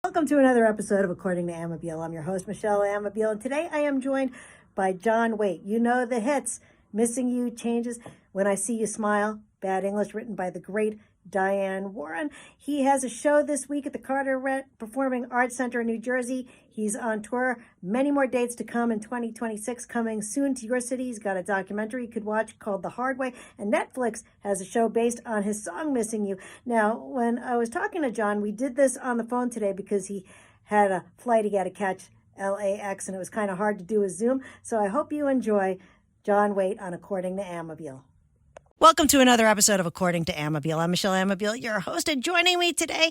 Welcome to another episode of According to Amabile. I'm your host, Michele Amabile, and today I am joined by John Waite. You know the hits, Missing You, Changes, When I See You Smile, Bad English, written by the great Diane Warren. He has a show this week at the Carteret Performing Arts Center in New Jersey. He's on tour. Many more dates to come in 2026, coming soon to your city. He's got a documentary you could watch called The Hard Way, and Netflix has a show based on his song Missing You. Now, when I was talking to John, we did this on the phone today because he had a flight he had to catch, LAX, and it was kind of hard to do a Zoom. So I hope you enjoy John Waite on According to Amabile. Welcome to another episode of According to Amabile. I'm Michele Amabile, your host, and joining me today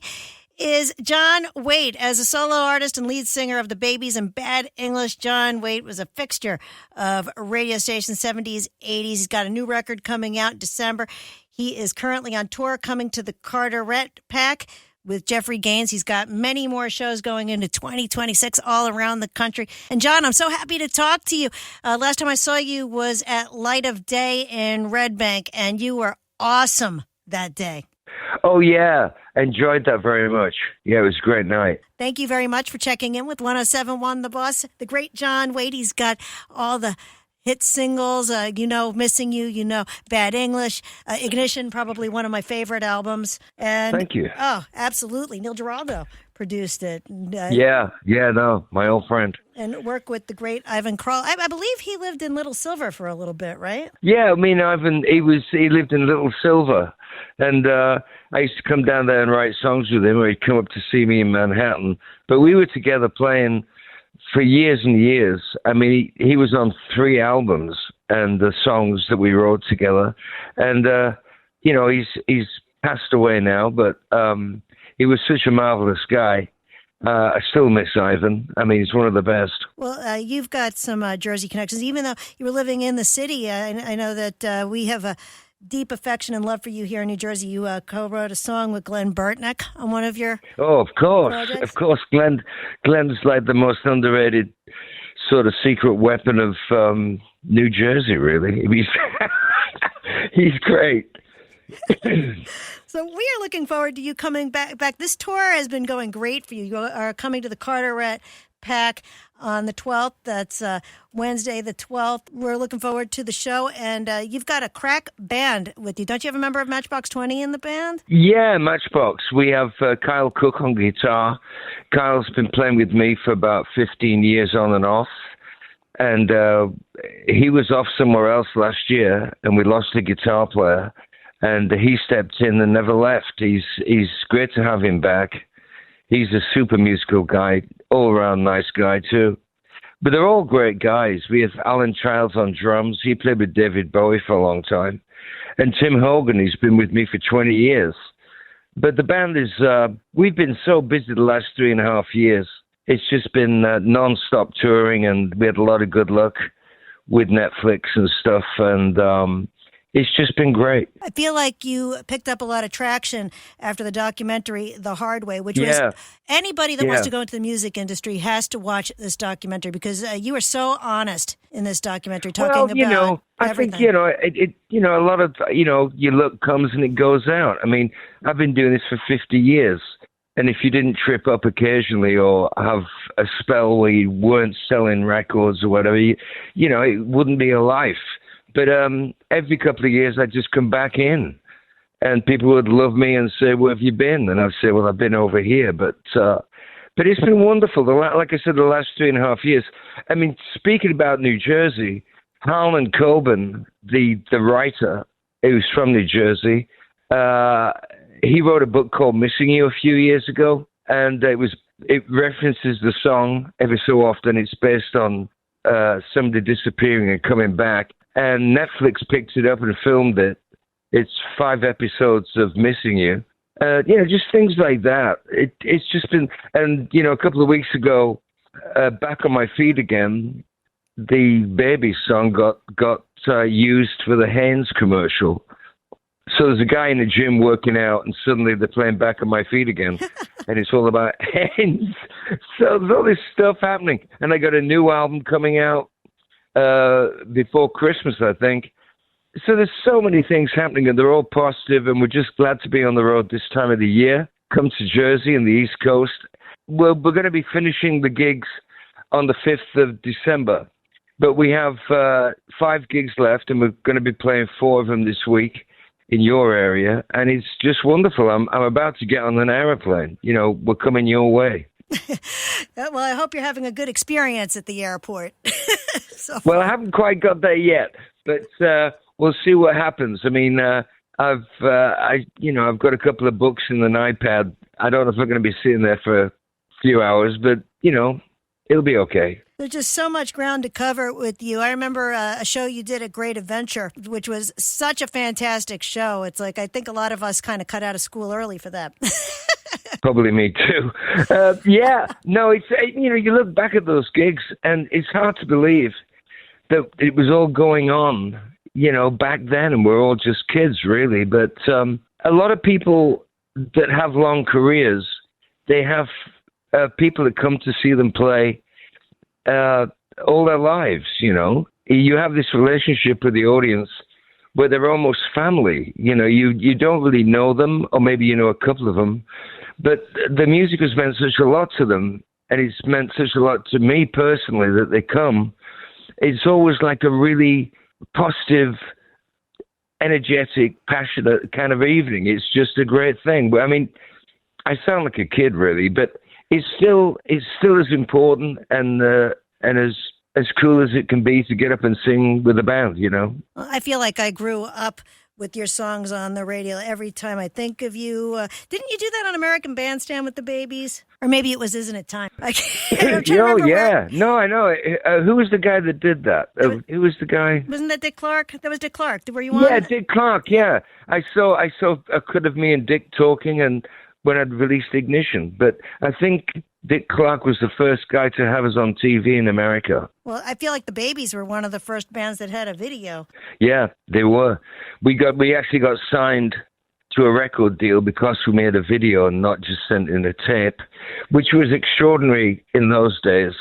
is John Waite. As a solo artist and lead singer of the Babies and Bad English, John Waite was a fixture of radio stations 70s, 80s. He's got a new record coming out in December. He is currently on tour coming to the Carteret Pack with Jeffrey Gaines. He's got many more shows going into 2026 all around the country. And John, I'm so happy to talk to you. Last time I saw you was at Light of Day in Red Bank, and you were awesome that day. Oh, yeah. Enjoyed that very much. Yeah, it was a great night. Thank you very much for checking in with 107.1 The Boss. The great John Waite, he's got all the hit singles, Missing You, Bad English, Ignition, probably one of my favorite albums. And thank you. Oh, absolutely. Neil Giraldo produced it. My old friend. And work with the great Ivan Krall. I believe he lived in Little Silver for a little bit, right? Yeah, I mean, Ivan, he lived in Little Silver. And I used to come down there and write songs with him, or he'd come up to see me in Manhattan. But we were together playing for years and years. I mean, he was on 3 albums and the songs that we wrote together. And, he's passed away now, but he was such a marvelous guy. I still miss Ivan. I mean, he's one of the best. Well, you've got some Jersey connections. Even though you were living in the city, I know that we have a deep affection and love for you here in New Jersey. You co-wrote a song with Glenn Burtnick on one of your of course. projects. Of course, Glenn's like the most underrated sort of secret weapon of New Jersey, really. He's great. So we are looking forward to you coming back. This tour has been going great for you. You are coming to the Carteret Pack on the 12th. That's Wednesday the 12th. We're looking forward to the show. And you've got a crack band with you. Don't you have a member of Matchbox 20 in the band? Yeah, Matchbox. We have Kyle Cook on guitar. Kyle's been playing with me for about 15 years on and off. And he was off somewhere else last year, and we lost a guitar player. And he stepped in and never left. He's great to have him back. He's a super musical guy, all-around nice guy, too. But they're all great guys. We have Alan Childs on drums. He played with David Bowie for a long time. And Tim Hogan, he's been with me for 20 years. But the band is, we've been so busy the last 3.5 years. It's just been non-stop touring, and we had a lot of good luck with Netflix and stuff. And it's just been great. I feel like you picked up a lot of traction after the documentary, The Hard Way, which was anybody that wants to go into the music industry has to watch this documentary because you were so honest in this documentary talking about everything. I think, a lot of, your luck comes and it goes out. I mean, I've been doing this for 50 years. And if you didn't trip up occasionally or have a spell where you weren't selling records or whatever, it wouldn't be a life. But every couple of years, I'd just come back in, and people would love me and say, "Where have you been?" And I'd say, "Well, I've been over here." But it's been wonderful. Like I said, the last 3.5 years. I mean, speaking about New Jersey, Harlan Coben, the writer, who's from New Jersey, he wrote a book called "Missing You" a few years ago, and it references the song every so often. It's based on somebody disappearing and coming back. And Netflix picked it up and filmed it. It's 5 episodes of Missing You. Just things like that. It's just been, and, a couple of weeks ago, Back on My Feet Again, the Baby song got used for the Hanes commercial. So there's a guy in the gym working out, and suddenly they're playing Back on My Feet Again. And it's all about Hanes. So there's all this stuff happening. And I got a new album coming out before Christmas, I think. So there's so many things happening, and they're all positive, and we're just glad to be on the road this time of the year. Come to Jersey and the East Coast. we're going to be finishing the gigs on the 5th of December. But we have 5 gigs left, and we're going to be playing 4 of them this week in your area, and it's just wonderful. I'm about to get on an airplane. We're coming your way. Well, I hope you're having a good experience at the airport. Well, I haven't quite got there yet, but we'll see what happens. I mean, I've got a couple of books and an iPad. I don't know if I'm going to be sitting there for a few hours, but it'll be okay. There's just so much ground to cover with you. I remember a show you did at Great Adventure, which was such a fantastic show. It's like I think a lot of us kind of cut out of school early for that. Probably me too. Yeah, no, it's you look back at those gigs and it's hard to believe that it was all going on, back then, and we're all just kids, really. But a lot of people that have long careers, they have people that come to see them play all their lives. You have this relationship with the audience where they're almost family. You don't really know them, or maybe you know a couple of them, but the music has meant such a lot to them, and it's meant such a lot to me personally that they come. It's always like a really positive, energetic, passionate kind of evening. It's just a great thing. But I mean, I sound like a kid, really, but it's still as important and as cool as it can be to get up and sing with a band. Well, I feel like I grew up with your songs on the radio every time I think of you. Didn't you do that on American Bandstand with the Babies? Or maybe it was Isn't It Time? I'm trying to remember yeah. No, I know. Who was the guy that did that? Who was the guy? Wasn't that Dick Clark? That was Dick Clark. Were you on? Yeah, Dick Clark, yeah. I saw a clip of me and Dick talking and when I'd released Ignition. But I think Dick Clark was the first guy to have us on TV in America. Well, I feel like the Babies were one of the first bands that had a video. Yeah, they were. We actually got signed to a record deal because we made a video and not just sent in a tape, which was extraordinary in those days.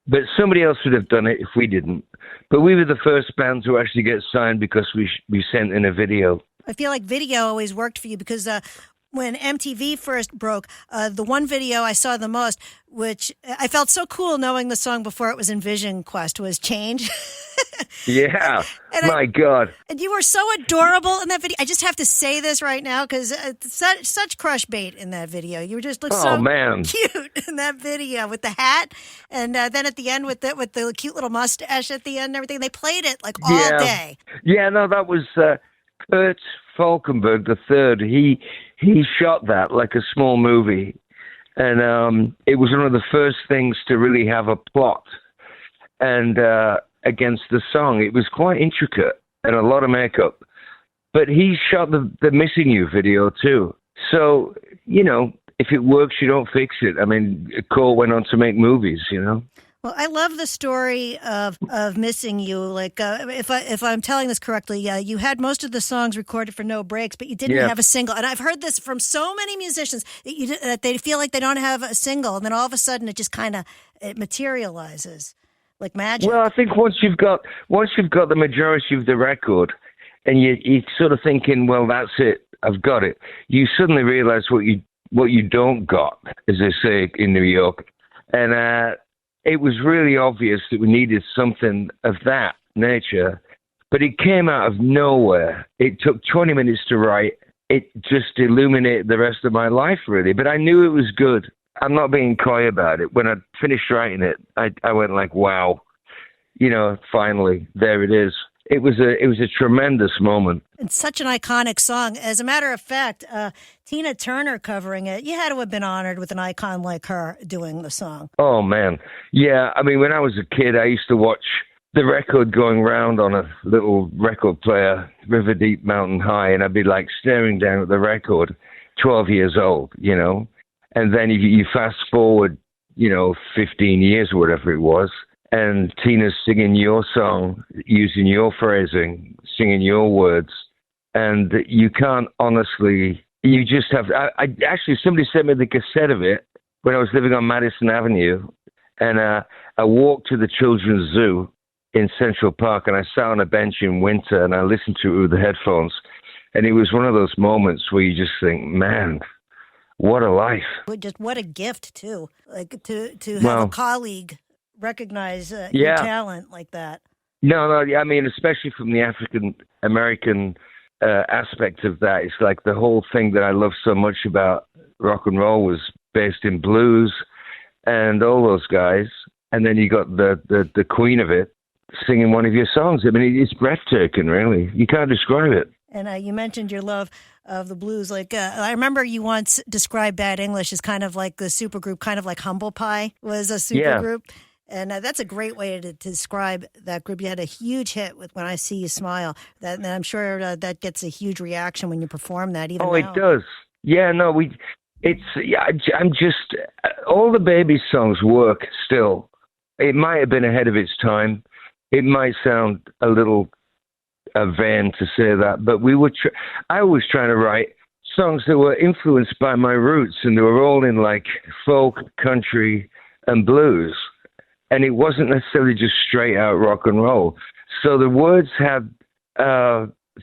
But somebody else would have done it if we didn't. But we were the first band to actually get signed because we sent in a video. I feel like video always worked for you because when MTV first broke, the one video I saw the most, which I felt so cool knowing the song before it was in Vision Quest, was Change. Yeah, my God. And you were so adorable in that video. I just have to say this right now because such crush bait in that video. You just looked so cute in that video with the hat, and then at the end with the cute little mustache at the end and everything. They played it like all day. Yeah, no, that was Kurt Falkenberg III. He shot that like a small movie, and it was one of the first things to really have a plot and against the song. It was quite intricate and a lot of makeup, but he shot the Missing You video too. So, if it works, you don't fix it. I mean, Cole went on to make movies, Well, I love the story of Missing You. Like, if I'm telling this correctly, you had most of the songs recorded for No Breaks, but you didn't have a single. And I've heard this from so many musicians that they feel like they don't have a single, and then all of a sudden it just kind of materializes like magic. Well, I think once you've got the majority of the record, and you're sort of thinking, well, that's it, I've got it. You suddenly realize what you don't got, as they say in New York, and it was really obvious that we needed something of that nature, but it came out of nowhere. It took 20 minutes to write. It just illuminated the rest of my life, really. But I knew it was good. I'm not being coy about it. When I finished writing it, I went like, wow, finally, there it is. It was a tremendous moment. It's such an iconic song. As a matter of fact, Tina Turner covering it, you had to have been honored with an icon like her doing the song. Oh, man. Yeah, I mean, when I was a kid, I used to watch the record going round on a little record player, River Deep Mountain High, and I'd be like staring down at the record, 12 years old, And then you fast forward, 15 years or whatever it was, and Tina's singing your song, using your phrasing, singing your words, and you can't honestly, you just have, actually somebody sent me the cassette of it when I was living on Madison Avenue, and I walked to the Children's Zoo in Central Park, and I sat on a bench in winter, and I listened to it with the headphones, and it was one of those moments where you just think, man, what a life. Just what a gift too, like to have a Well, colleague recognize your yeah. talent like that. No, I mean, especially from the African American aspect of that, it's like the whole thing that I love so much about rock and roll was based in blues and all those guys. And then you got the queen of it singing one of your songs. I mean, it's breathtaking, really. You can't describe it. And you mentioned your love of the blues. Like I remember you once described Bad English as kind of like the supergroup, kind of like Humble Pie was a Yeah. supergroup. And that's a great way to describe that group. You had a huge hit with "When I See You Smile." And I'm sure that gets a huge reaction when you perform that. Even Oh, now. it does. Yeah, no, I'm just, all the baby songs work still. It might have been ahead of its time. It might sound a little vain to say that, but I was trying to write songs that were influenced by my roots, and they were all in like folk, country, and blues. And it wasn't necessarily just straight out rock and roll. So the words had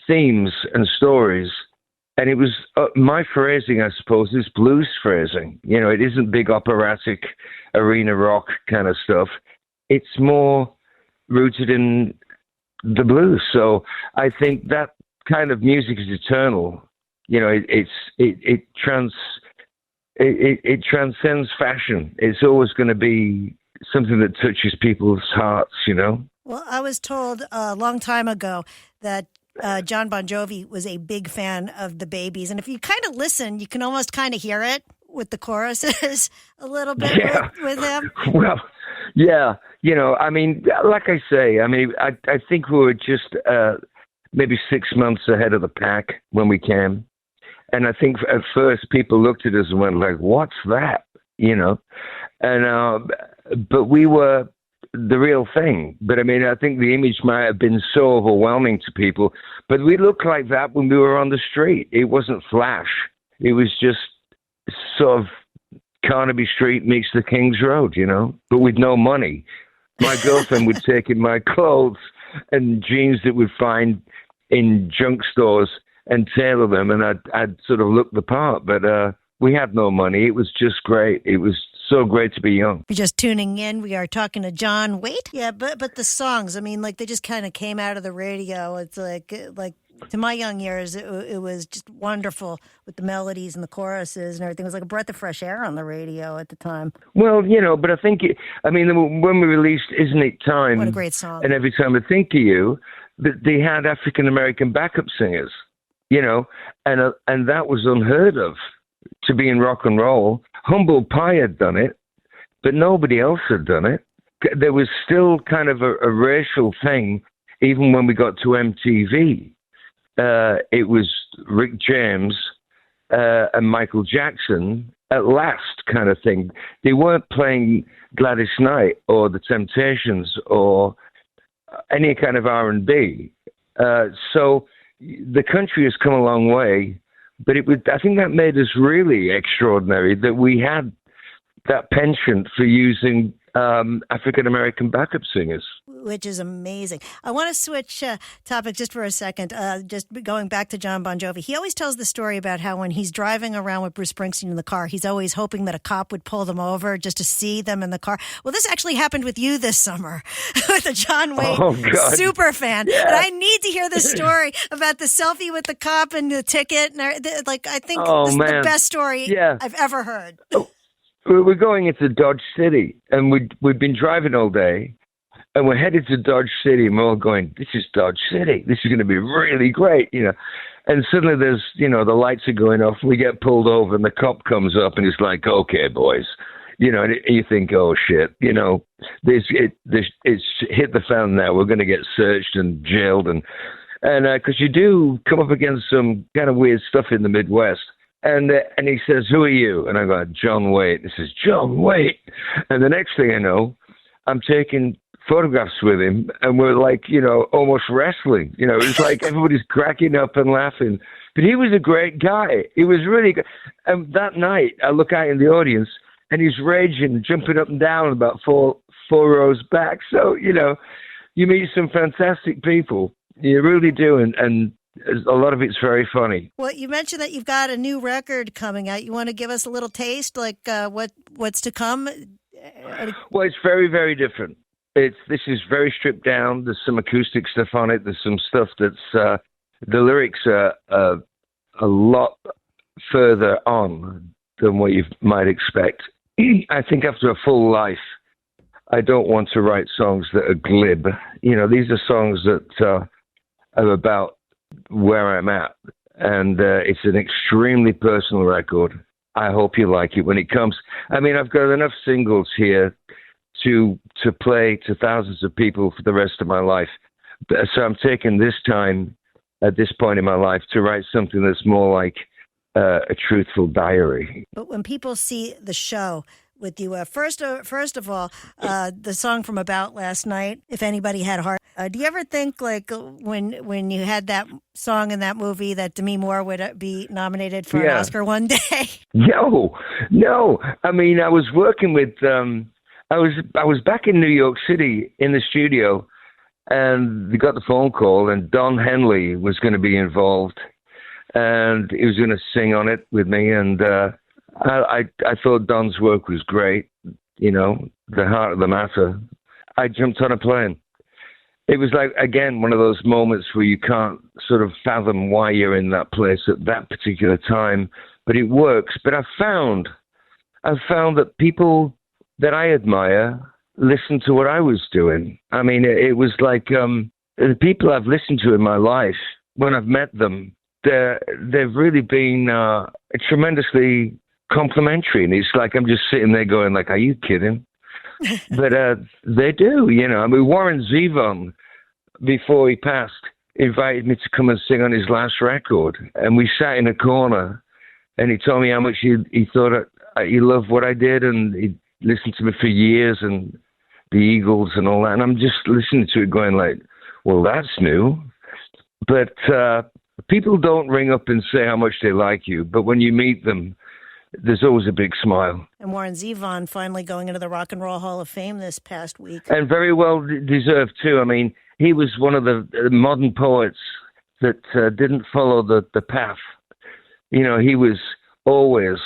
themes and stories. And it was my phrasing, I suppose, is blues phrasing. You know, it isn't big operatic arena rock kind of stuff. It's more rooted in the blues. So I think that kind of music is eternal. You know, it transcends fashion. It's always going to be something that touches people's hearts, you know? Well, I was told a long time ago that John Bon Jovi was a big fan of the Babies. And if you kind of listen, you can almost kind of hear it with the choruses a little bit with him. Well, yeah. You know, I mean, like I say, I mean, I think we were just maybe 6 months ahead of the pack when we came. And I think at first people looked at us and went like, what's that? You know? And but we were the real thing. But I mean, I think the image might have been so overwhelming to people. But we looked like that when we were on the street. It wasn't flash. It was just sort of Carnaby Street meets the King's Road, you know, but with no money. My girlfriend would take in my clothes and jeans that we'd find in junk stores and tailor them, and I'd sort of look the part. But we had no money. It was just great. It was so great to be young. If you're just tuning in, we are talking to John Waite. Yeah, but the songs, I mean, like they just kind of came out of the radio. It's like to my young ears, it was just wonderful with the melodies and the choruses and everything. It was like a breath of fresh air on the radio at the time. Well, you know, but I think, when we released Isn't It Time? What a great song. And Every Time I Think of You, they had African-American backup singers, you know, and that was unheard of to be in rock and roll. Humble Pie had done it, but nobody else had done it. There was still kind of a racial thing, even when we got to MTV. It was Rick James and Michael Jackson at last kind of thing. They weren't playing Gladys Knight or The Temptations or any kind of R&B. So the country has come a long way, but I think that made us really extraordinary that we had that penchant for using African-American backup singers. Which is amazing. I want to switch topic just for a second, just going back to John Bon Jovi. He always tells the story about how when he's driving around with Bruce Springsteen in the car, he's always hoping that a cop would pull them over just to see them in the car. Well, this actually happened with you this summer with a John Waite super fan. Yeah. And I need to hear the story about the selfie with the cop and the ticket. And I think this is the best story I've ever heard. We're going into Dodge City, and we'd been driving all day, and we're headed to Dodge City, and we're all going, this is Dodge City. This is going to be really great, you know. And suddenly there's, you know, the lights are going off. We get pulled over, and the cop comes up, and he's like, okay, boys. You know, and you think, oh, shit, you know, it's hit the fan now. We're going to get searched and jailed. And because you do come up against some kind of weird stuff in the Midwest. And he says, who are you? And I go, John Waite. This is John Waite. And the next thing I know, I'm taking photographs with him, and we're like, you know, almost wrestling. You know, it's like everybody's cracking up and laughing. But he was a great guy. He was really good. And that night, I look out in the audience, and he's raging, jumping up and down about four rows back. So, you know, you meet some fantastic people. You really do. And A lot of it's very funny. Well, you mentioned that you've got a new record coming out. You want to give us a little taste, like what's to come? Well, it's very, very different. This is very stripped down. There's some acoustic stuff on it. There's some stuff that's the lyrics are a lot further on than what you might expect. I think after a full life, I don't want to write songs that are glib. These are songs that are about where I'm at, and it's an extremely personal record. I hope you like it when it comes. I mean, I've got enough singles here to play to thousands of people for the rest of my life. So I'm taking this time at this point in my life to write something that's more like a truthful diary. But when people see the show with you, first of all, the song from About Last Night, If Anybody Had a Heart, do you ever think, like, when you had that song in that movie, that Demi Moore would be nominated for an Oscar one day? No. I mean, I was working with, I was back in New York City in the studio, and we got the phone call, and Don Henley was going to be involved, and he was going to sing on it with me, and I thought Don's work was great, the heart of the matter. I jumped on a plane. It was like, again, one of those moments where you can't sort of fathom why you're in that place at that particular time, but it works. But I've found that people that I admire listen to what I was doing. I mean, it was like the people I've listened to in my life, when I've met them, they've really been tremendously complimentary, and it's like I'm just sitting there going, like, are you kidding? But they do, I mean, Warren Zevon, before he passed, invited me to come and sing on his last record, and we sat in a corner, and he told me how much he thought he loved what I did, and he listened to me for years, and the Eagles and all that, and I'm just listening to it going like, well, that's new. But people don't ring up and say how much they like you, but when you meet them, there's always a big smile. And Warren Zevon finally going into the Rock and Roll Hall of Fame this past week. And very well deserved, too. I mean, he was one of the modern poets that didn't follow the path. He was always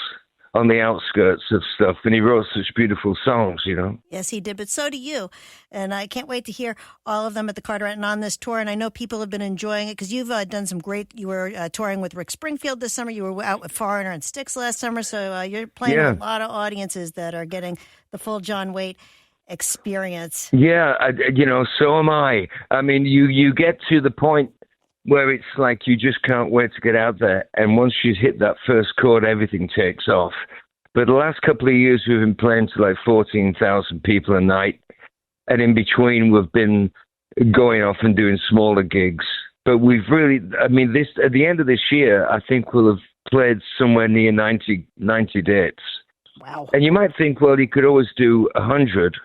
on the outskirts of stuff, and he wrote such beautiful songs, Yes, he did, but so do you. And I can't wait to hear all of them at the Carteret and on this tour, and I know people have been enjoying it because you've done some great, you were touring with Rick Springfield this summer, you were out with Foreigner and Styx last summer, so you're playing with a lot of audiences that are getting the full John Waite experience. Yeah, so am I. I mean, you get to the point where it's like you just can't wait to get out there. And once you hit that first chord, everything takes off. But the last couple of years, we've been playing to like 14,000 people a night. And in between, we've been going off and doing smaller gigs. But we've really, I mean, at the end of this year, I think we'll have played somewhere near 90 dates. Wow. And you might think, well, you could always do 100.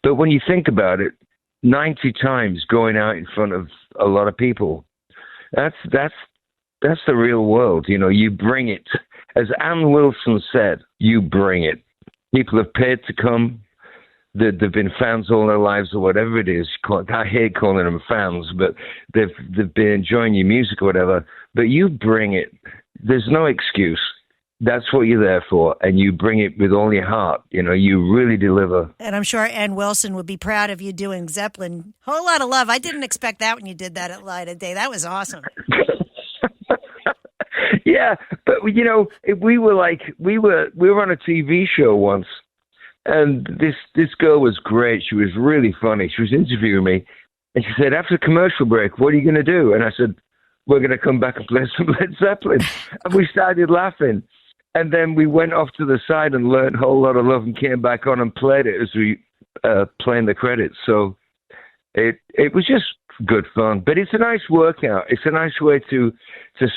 But when you think about it, 90 times going out in front of a lot of people, that's the real world. You bring it. As Ann Wilson said, you bring it. People have paid to come. They've been fans all their lives or whatever it is. I hate calling them fans, but they've been enjoying your music or whatever. But you bring it. There's no excuse. That's what you're there for, and you bring it with all your heart. You really deliver. And I'm sure Ann Wilson would be proud of you doing Zeppelin. Whole Lot of Love. I didn't expect that when you did that at Light of Day. That was awesome. Yeah, but we were on a TV show once, and this girl was great. She was really funny. She was interviewing me, and she said, "After commercial break, what are you going to do?" And I said, "We're going to come back and play some Led Zeppelin." And we started laughing. And then we went off to the side and learned a whole lot of love and came back on and played it as we playing the credits. So it was just good fun. But it's a nice workout. It's a nice way to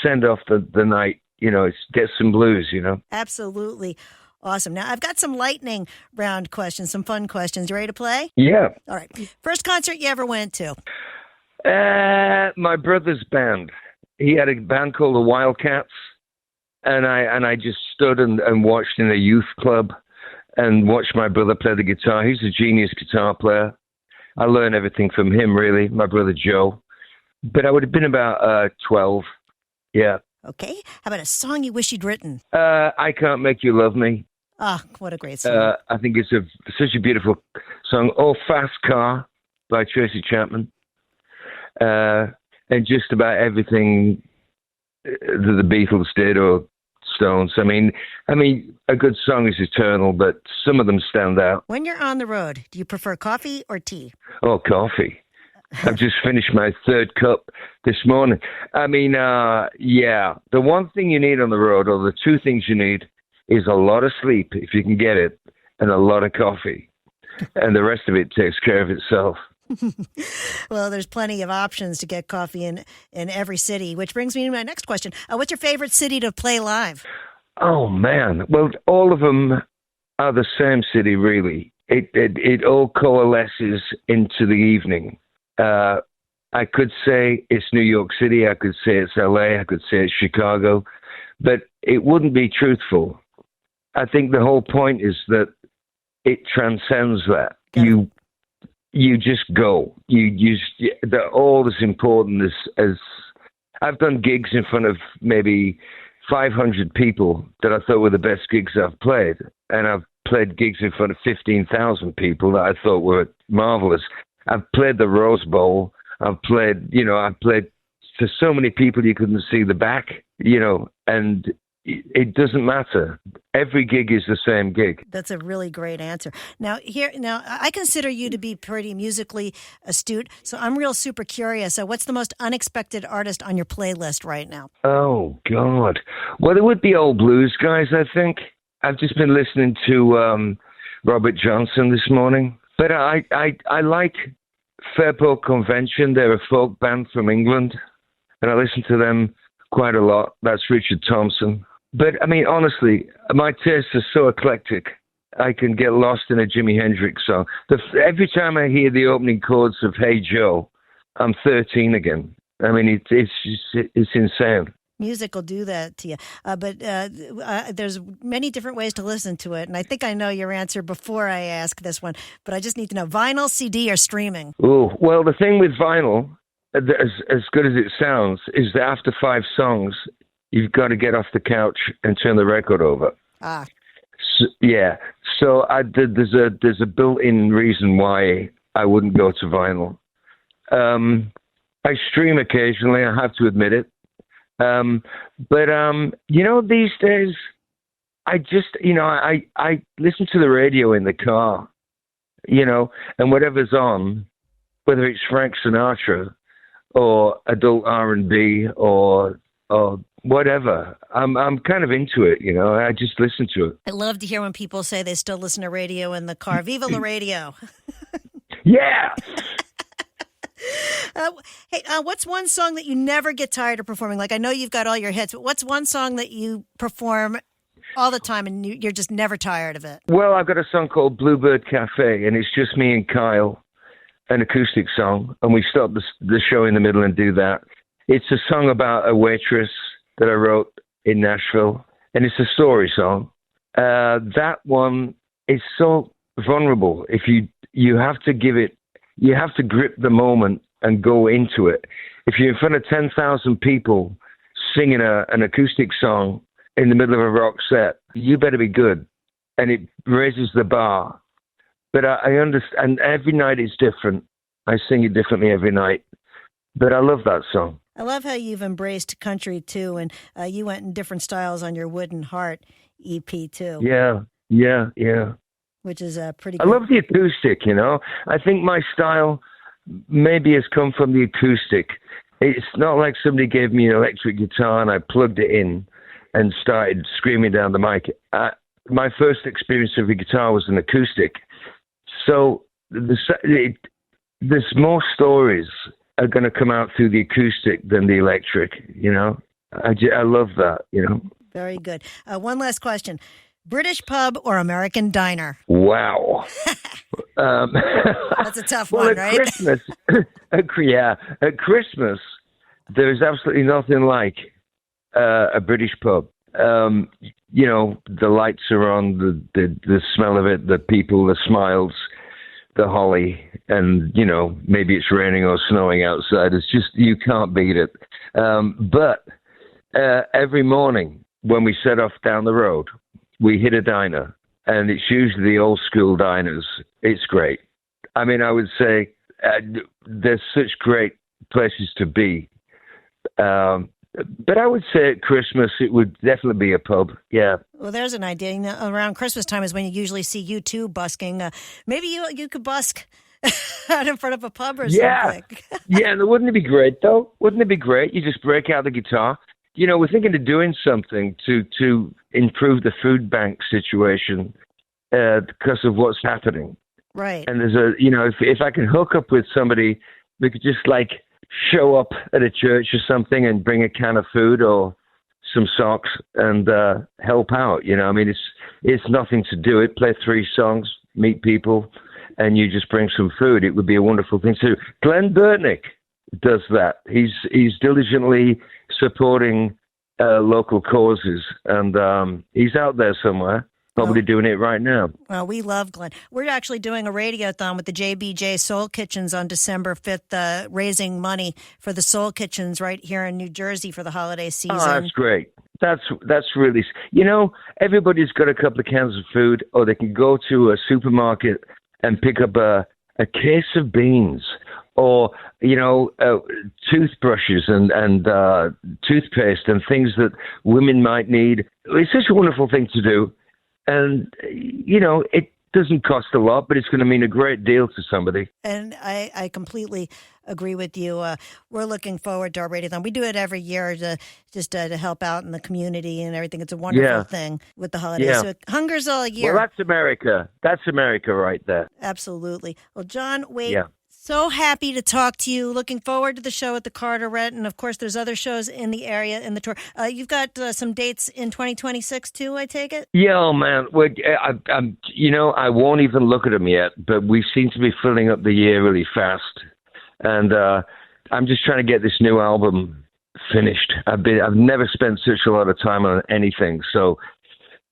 send off the night. It's get some blues. Absolutely. Awesome. Now, I've got some lightning round questions, some fun questions. You ready to play? Yeah. All right. First concert you ever went to? My brother's band. He had a band called the Wildcats. And I just stood and watched in a youth club and watched my brother play the guitar. He's a genius guitar player. I learned everything from him, really, my brother Joe. but I would have been about 12. Yeah. Okay. How about a song you wish you'd written? I Can't Make You Love Me. Ah, what a great song. I think it's such a beautiful song. Oh, Fast Car by Tracy Chapman. And just about everything that the Beatles did or Stones. I mean, a good song is eternal, but some of them stand out. When you're on the road, do you prefer coffee or tea? Oh, coffee. I've just finished my third cup this morning. I mean, yeah, the one thing you need on the road, or the two things you need, is a lot of sleep, if you can get it, and a lot of coffee. And the rest of it takes care of itself. Well, there's plenty of options to get coffee in every city, which brings me to my next question. What's your favorite city to play live? Oh, man. Well, all of them are the same city, really. It all coalesces into the evening. I could say it's New York City. I could say it's LA. I could say it's Chicago. But it wouldn't be truthful. I think the whole point is that it transcends that. Yeah. You just go. They're all as important as I've done gigs in front of maybe 500 people that I thought were the best gigs I've played, and I've played gigs in front of 15,000 people that I thought were marvelous. I've played the Rose Bowl. I've played to so many people you couldn't see the back, and it doesn't matter. Every gig is the same gig. That's a really great answer. Now, I consider you to be pretty musically astute, so I'm real super curious. So what's the most unexpected artist on your playlist right now? Oh, God. Well, it would be old blues guys, I think. I've just been listening to Robert Johnson this morning. But I like Fairport Convention. They're a folk band from England, and I listen to them quite a lot. That's Richard Thompson. But, I mean, honestly, my tastes are so eclectic. I can get lost in a Jimi Hendrix song. Every time I hear the opening chords of Hey Joe, I'm 13 again. I mean, it's insane. Music will do that to you. But there's many different ways to listen to it. And I think I know your answer before I ask this one. But I just need to know, vinyl, CD, or streaming? Oh, well, the thing with vinyl, as good as it sounds, is that after 5 songs, you've got to get off the couch and turn the record over. Ah. So, yeah. So there's a built-in reason why I wouldn't go to vinyl. I stream occasionally, I have to admit it. But these days, I just, I listen to the radio in the car, and whatever's on, whether it's Frank Sinatra or adult R&B or whatever, I'm kind of into it, I just listen to it. I love to hear when people say they still listen to radio in the car. Viva la radio. Yeah. Hey, what's one song that you never get tired of performing? Like, I know you've got all your hits, but what's one song that you perform all the time and you're just never tired of it? Well, I've got a song called Bluebird Cafe, and it's just me and Kyle, an acoustic song, and we stop the show in the middle and do that. It's a song about a waitress that I wrote in Nashville, and it's a story song. That one is so vulnerable. If you have to give it, you have to grip the moment and go into it. If you're in front of 10,000 people singing an acoustic song in the middle of a rock set, you better be good. And it raises the bar. But I understand, every night is different. I sing it differently every night. But I love that song. I love how you've embraced country, too, and you went in different styles on your Wooden Heart EP, too. Yeah. Which is pretty I good. love the acoustic, I think my style maybe has come from the acoustic. It's not like somebody gave me an electric guitar and I plugged it in and started screaming down the mic. My first experience of a guitar was an acoustic. So there's more stories are going to come out through the acoustic than the electric, I love that, Very good. One last question. British pub or American diner? Wow. That's a tough one, right? Christmas, at Christmas, there is absolutely nothing like a British pub. The lights are on, the smell of it, the people, the smiles. the holly, and maybe it's raining or snowing outside. It's just, you can't beat it. But every morning when we set off down the road, we hit a diner, and it's usually the old school diners. It's great. I mean, I would say there's such great places to be. But I would say at Christmas, it would definitely be a pub. Yeah. Well, there's an idea. Around Christmas time is when you usually see you two busking. Maybe you could busk out in front of a pub or something. Yeah, and wouldn't it be great, though? Wouldn't it be great? You just break out the guitar. We're thinking of doing something to improve the food bank situation because of what's happening. Right. And there's if I can hook up with somebody, we could just show up at a church or something and bring a can of food or some socks and help out. I mean, it's nothing to do it. Play 3 songs, meet people, and you just bring some food. It would be a wonderful thing to do. Glenn Burtnick does that. He's diligently supporting local causes, and he's out there somewhere. Probably doing it right now. Well, we love Glenn. We're actually doing a radiothon with the JBJ Soul Kitchens on December 5th, raising money for the Soul Kitchens right here in New Jersey for the holiday season. Oh, that's great. That's really, everybody's got a couple of cans of food, or they can go to a supermarket and pick up a case of beans, or toothbrushes and toothpaste and things that women might need. It's such a wonderful thing to do. And, it doesn't cost a lot, but it's going to mean a great deal to somebody. And I completely agree with you. We're looking forward to our radiothon. We do it every year to help out in the community and everything. It's a wonderful thing with the holidays. Yeah. So hunger's all year. Well, that's America. That's America right there. Absolutely. Well, John Waite, so happy to talk to you. Looking forward to the show at the Carteret. And, of course, there's other shows in the area in the tour. You've got some dates in 2026, too, I take it? Yeah, man. Well, I won't even look at them yet, but we seem to be filling up the year really fast. And I'm just trying to get this new album finished. I've never spent such a lot of time on anything. So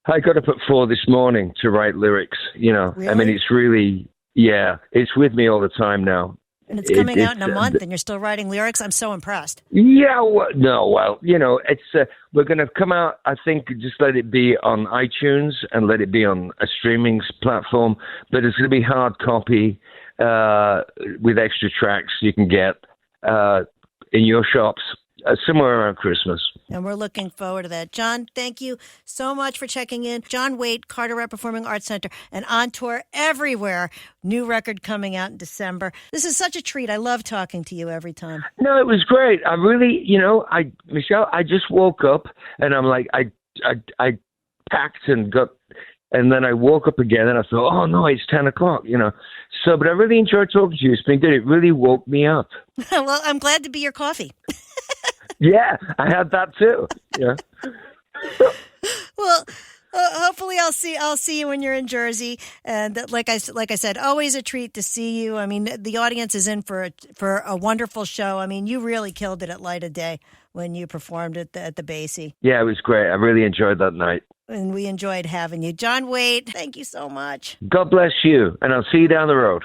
I got up at 4 this morning to write lyrics, Really? I mean, it's really... Yeah, it's with me all the time now. And it's coming out in a month, and you're still writing lyrics? I'm so impressed. Yeah, it's we're going to come out, I think, just let it be on iTunes and let it be on a streaming platform, but it's going to be hard copy with extra tracks you can get in your shops somewhere around Christmas. And we're looking forward to that. John, thank you so much for checking in. John Waite, Carteret Performing Arts Center, and on tour everywhere. New record coming out in December. This is such a treat. I love talking to you every time. No, it was great. I really, Michelle, I just woke up and I'm like, I packed and then I woke up again and I thought, oh no, it's 10 o'clock, So, but I really enjoyed talking to you. It's been good. It really woke me up. Well, I'm glad to be your coffee. Yeah, I had that too. Yeah. Well, hopefully I'll see you when you're in Jersey. And like I said, always a treat to see you. I mean, the audience is in for a wonderful show. I mean, you really killed it at Light of Day when you performed at the Basie. Yeah, it was great. I really enjoyed that night. And we enjoyed having you. John Waite, thank you so much. God bless you, and I'll see you down the road.